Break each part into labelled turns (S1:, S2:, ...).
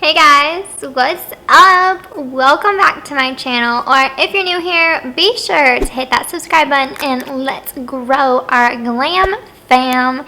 S1: Hey guys, what's up? Welcome back to my channel, or if you're new here, be sure to hit that subscribe button and let's grow our glam fam.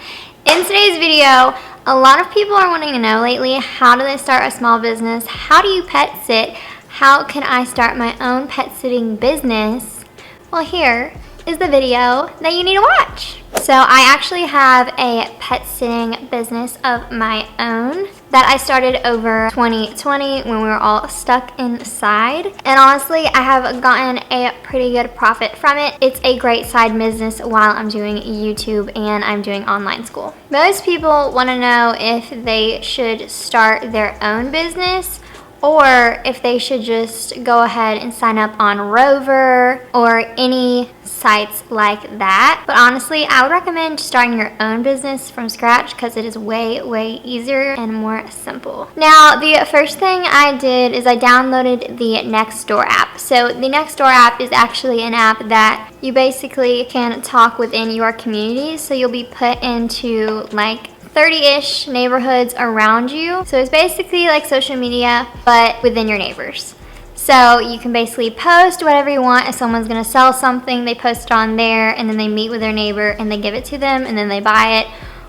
S1: In today's video, a lot of people are wanting to know lately, how do they start a small business? How do you pet sit? How can I start my own pet sitting business? Well, here is the video that you need to watch. So I actually have a pet sitting business of my own that I started over 2020 when we were all stuck inside. And honestly, I have gotten a pretty good profit from it. It's a great side business while I'm doing YouTube and I'm doing online school. Most people want to know if they should start their own business or if they should just go ahead and sign up on Rover or any sites like that. But honestly, I would recommend starting your own business from scratch because it is way easier and more simple. Now, the first thing I did is I downloaded the Nextdoor app. So the Nextdoor app is actually an app that you basically can talk within your community. So you'll be put into like 30-ish neighborhoods around you. So it's basically like social media, but within your neighbors. So you can basically post whatever you want. If someone's gonna sell something, they post it on there and then they meet with their neighbor and they give it to them and then they buy it.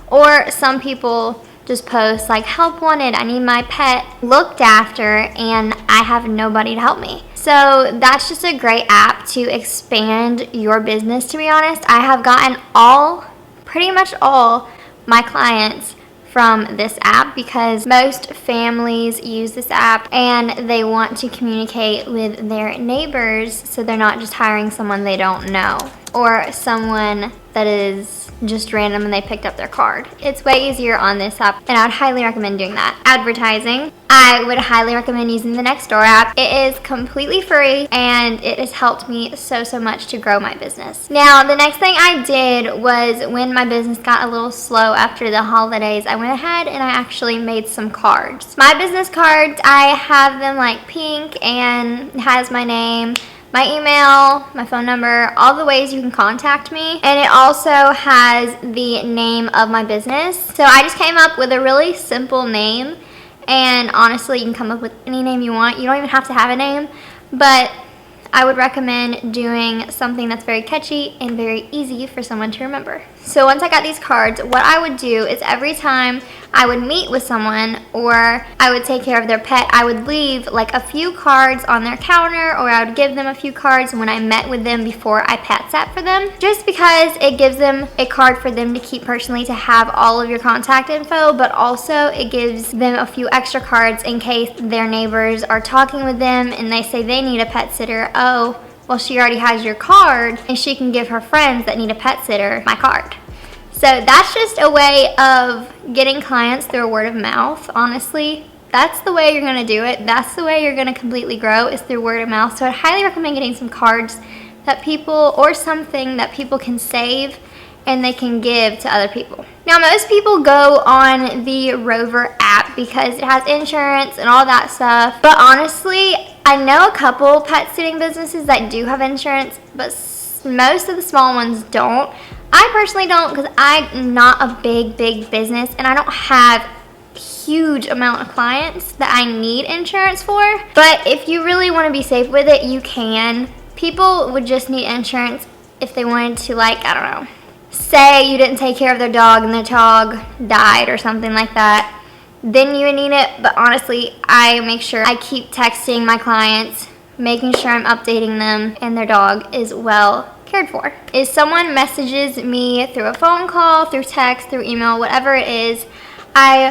S1: Or some people just post like, help wanted, I need my pet looked after and I have nobody to help me. So that's just a great app to expand your business, to be honest. I have gotten pretty much all my clients from this app because most families use this app and they want to communicate with their neighbors, so they're not just hiring someone they don't know or someone that is just random and they picked up their card. It's way easier on this app and I would highly recommend doing that. Advertising, I would highly recommend using the Nextdoor app. It is completely free and it has helped me so much to grow my business. Now, the next thing I did was when my business got a little slow after the holidays, I went ahead and I actually made some cards. My business cards, I have them like pink and it has my name, my email, my phone number, all the ways you can contact me. And it also has the name of my business. So I just came up with a really simple name. And honestly, you can come up with any name you want. You don't even have to have a name. But I would recommend doing something that's very catchy and very easy for someone to remember. So once I got these cards, what I would do is every time I would meet with someone or I would take care of their pet, I would leave like a few cards on their counter or I would give them a few cards when I met with them before I pet sat for them, just because it gives them a card for them to keep personally to have all of your contact info, but also it gives them a few extra cards in case their neighbors are talking with them and they say they need a pet sitter. Oh, well, she already has your card and she can give her friends that need a pet sitter my card. So that's just a way of getting clients through word of mouth, honestly. That's the way you're gonna do it. That's the way you're gonna completely grow, is through word of mouth. So I'd highly recommend getting some cards that people, or something that people can save and they can give to other people. Now, most people go on the Rover app because it has insurance and all that stuff. But honestly, I know a couple pet sitting businesses that do have insurance, but most of the small ones don't. I personally don't because I'm not a big business and I don't have huge amount of clients that I need insurance for. But if you really want to be safe with it, you can. People would just need insurance if they wanted to, like, I don't know, say you didn't take care of their dog and their dog died or something like that, then you would need it. But honestly, I make sure I keep texting my clients, making sure I'm updating them and their dog is well cared for. If someone messages me through a phone call, through text, through email, whatever it is,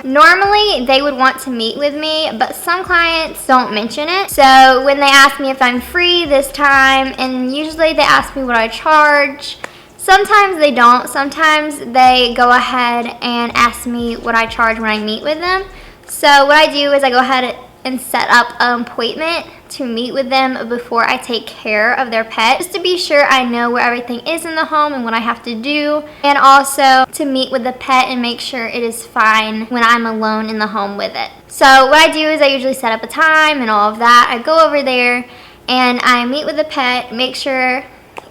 S1: normally they would want to meet with me, but some clients don't mention it. So when they ask me if I'm free this time, and usually they ask me what I charge, sometimes they don't. Sometimes they go ahead and ask me what I charge when I meet with them. So what I do is I go ahead and set up an appointment to meet with them before I take care of their pet, just to be sure I know where everything is in the home and what I have to do, and also to meet with the pet and make sure it is fine when I'm alone in the home with it. So what I do is I usually set up a time and all of that. I go over there and I meet with the pet, make sure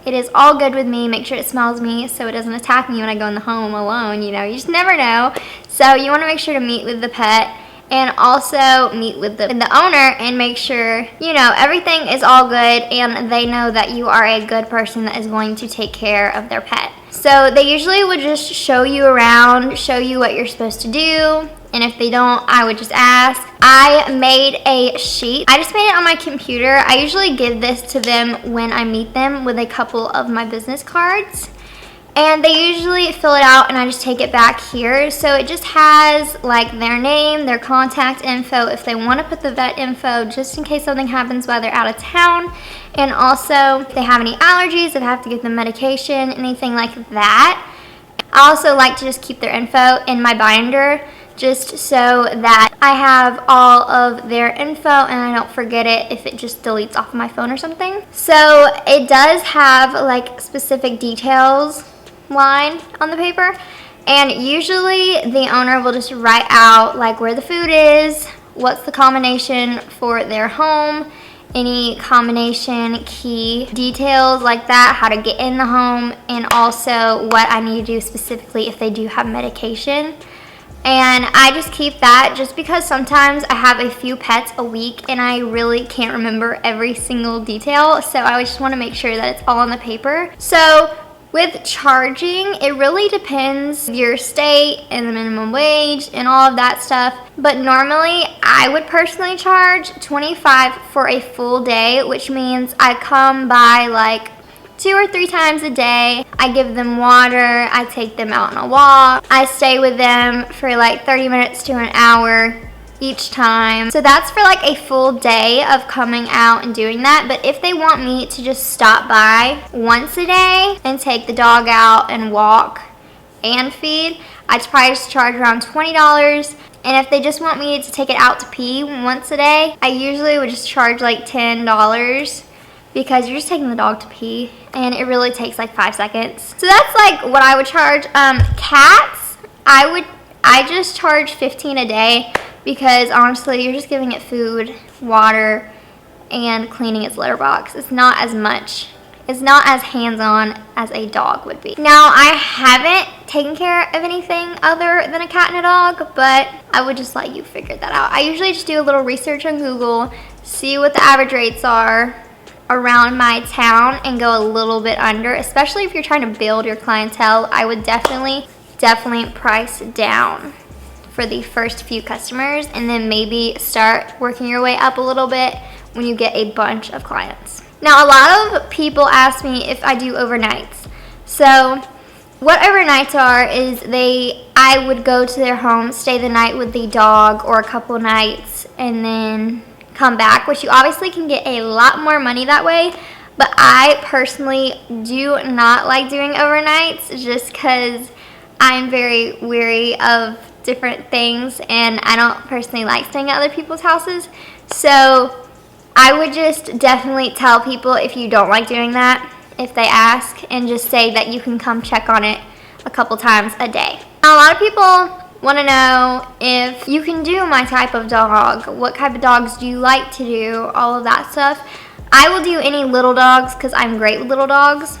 S1: it is all good with me, make sure it smells me so it doesn't attack me when I go in the home alone. You know, you just never know. So you want to make sure to meet with the pet and also meet with the owner and make sure, you know, everything is all good and they know that you are a good person that is going to take care of their pet. So they usually would just show you around, show you what you're supposed to do, and if they don't, I would just ask. I made a sheet. I just made it on my computer. I usually give this to them when I meet them with a couple of my business cards. And they usually fill it out and I just take it back here. So it just has like their name, their contact info, if they want to put the vet info just in case something happens while they're out of town. And also if they have any allergies, if I have to give them medication, anything like that. I also like to just keep their info in my binder just so that I have all of their info and I don't forget it if it just deletes off of my phone or something. So it does have like specific details line on the paper, and usually the owner will just write out like where the food is, what's the combination for their home, any combination key details like that, how to get in the home, and also what I need to do specifically if they do have medication. And I just keep that just because sometimes I have a few pets a week and I really can't remember every single detail, so I just want to make sure that it's all on the paper. So with charging, it really depends your state and the minimum wage and all of that stuff. But normally, I would personally charge $25 for a full day, which means I come by like 2 or 3 times a day. I give them water, I take them out on a walk, I stay with them for like 30 minutes to an hour each time. So that's for like a full day of coming out and doing that. But if they want me to just stop by once a day and take the dog out and walk and feed, I'd probably just charge around $20. And if they just want me to take it out to pee once a day, I usually would just charge like $10 because you're just taking the dog to pee and it really takes like 5 seconds. So that's like what I would charge. Cats, I just charge $15 a day because honestly, you're just giving it food, water, and cleaning its litter box. It's not as much. It's not as hands-on as a dog would be. Now, I haven't taken care of anything other than a cat and a dog, but I would just let you figure that out. I usually just do a little research on Google, see what the average rates are around my town, and go a little bit under. Especially if you're trying to build your clientele, I would definitely price down for the first few customers, and then maybe start working your way up a little bit when you get a bunch of clients. Now, a lot of people ask me if I do overnights. So what overnights are is I would go to their home, stay the night with the dog or a couple nights, and then come back, which you obviously can get a lot more money that way. But I personally do not like doing overnights just because I'm very weary of different things and I don't personally like staying at other people's houses. So I would just definitely tell people if you don't like doing that, if they ask, and just say that you can come check on it a couple times a day. Now, a lot of people want to know if you can do my type of dog, what type of dogs do you like to do, all of that stuff. I will do any little dogs because I'm great with little dogs.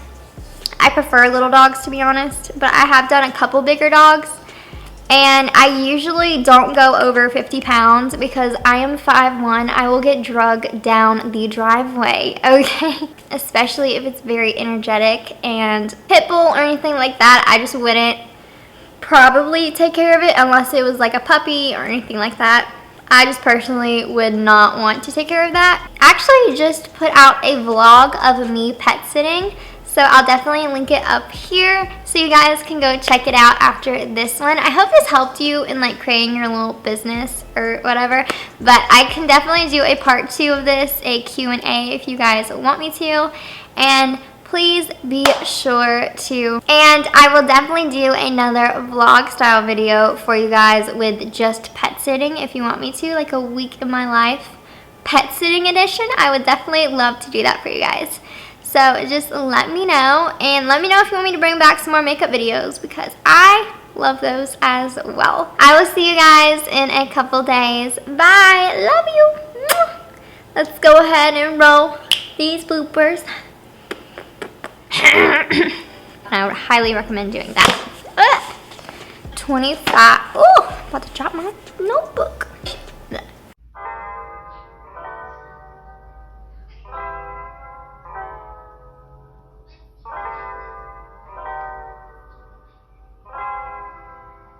S1: I prefer little dogs, to be honest, but I have done a couple bigger dogs. And I usually don't go over 50 pounds because I am 5'1". I will get drugged down the driveway, okay? Especially if it's very energetic, and pit bull or anything like that, I just wouldn't probably take care of it unless it was like a puppy or anything like that. I just personally would not want to take care of that. I actually just put out a vlog of me pet sitting. So I'll definitely link it up here so you guys can go check it out after this one. I hope this helped you in like creating your little business or whatever. But I can definitely do a part 2 of this, a Q&A if you guys want me to. And please be sure to. And I will definitely do another vlog style video for you guys with just pet sitting if you want me to, like a week in my life pet sitting edition. I would definitely love to do that for you guys. So just let me know, and let me know if you want me to bring back some more makeup videos because I love those as well. I will see you guys in a couple days. Bye. Love you. Let's go ahead and roll these bloopers. I would highly recommend doing that. 25. Oh, about to drop my notebook.